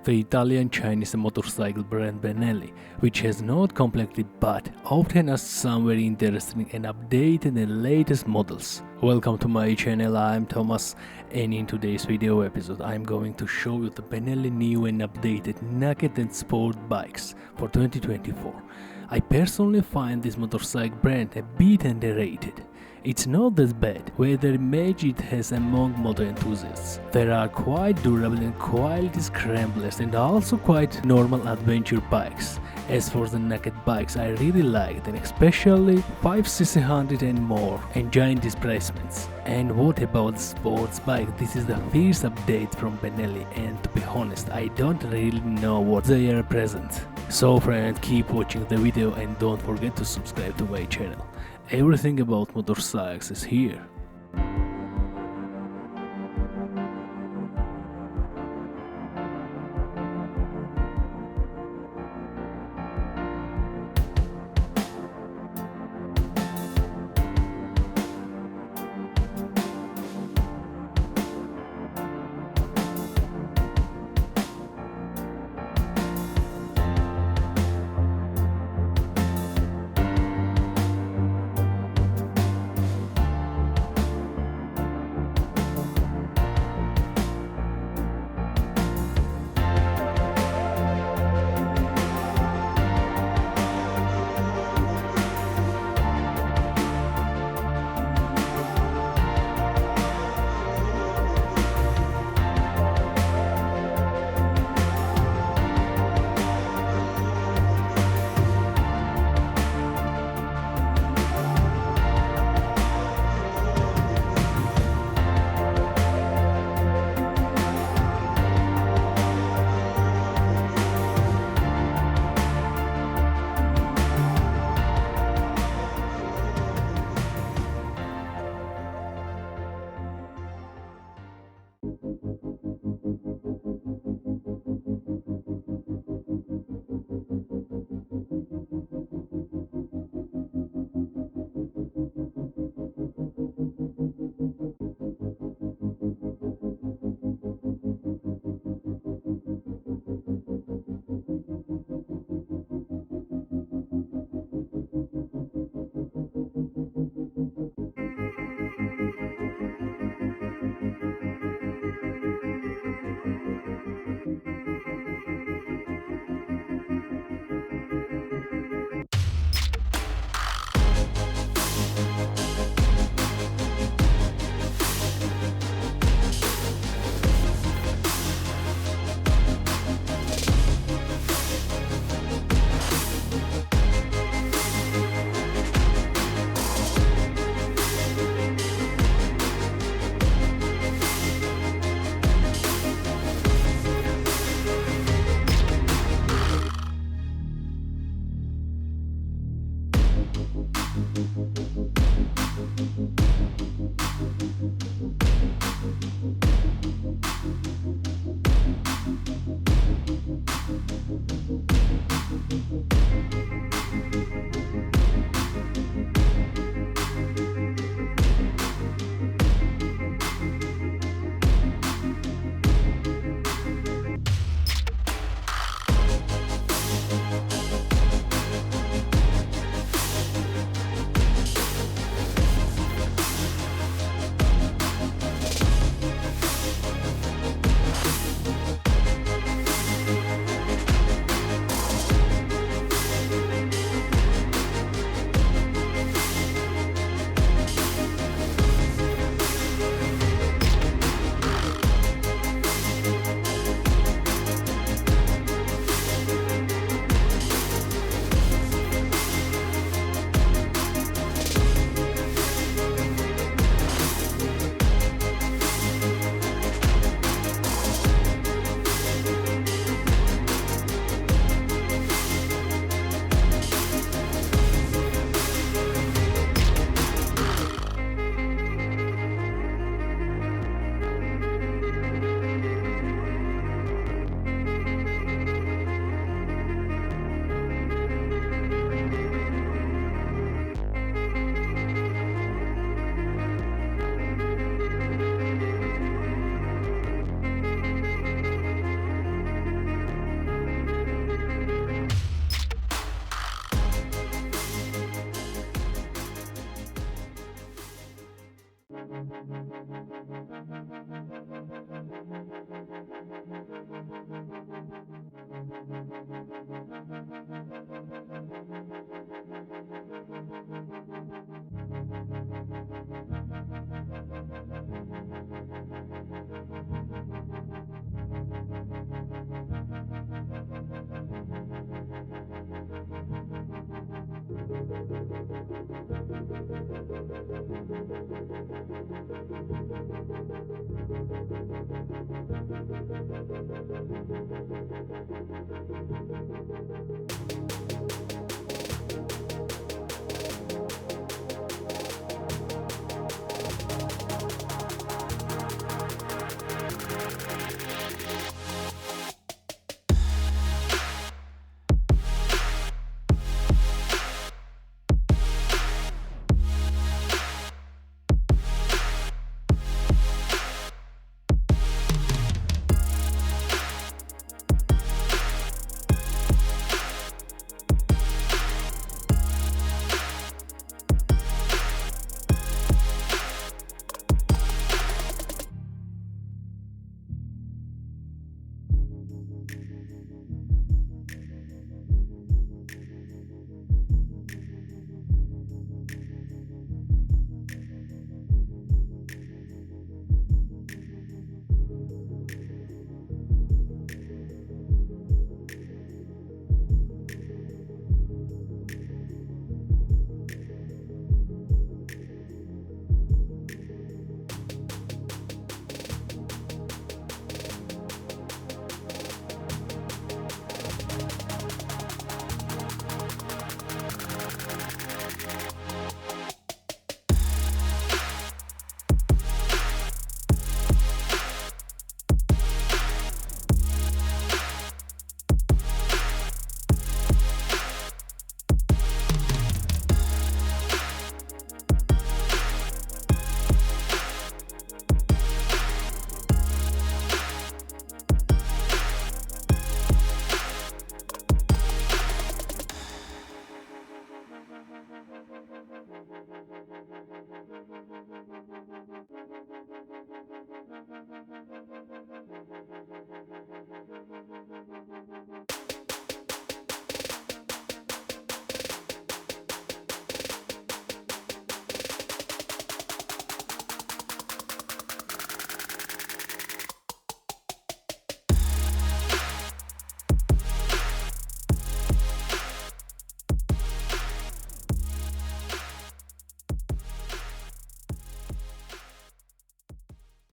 the Italian Chinese motorcycle brand Benelli, which has not completely but often has some very interesting and updated and latest models. Welcome to my channel, I'm Thomas, and in today's video episode I'm going to show you the Benelli new and updated naked and sport bikes for 2024. I personally find this motorcycle brand a bit underrated. It's not that bad with the image it has among motor enthusiasts. There are quite durable and quality scramblers and also quite normal adventure bikes. As for the naked bikes, I really like them, especially 5cc 100 and more, enjoying displacements. And what about the sports bike? This is the first update from Benelli, and to be honest, I don't really know what they are present. So friends, keep watching the video and don't forget to subscribe to my channel. Everything about motorcycles is here.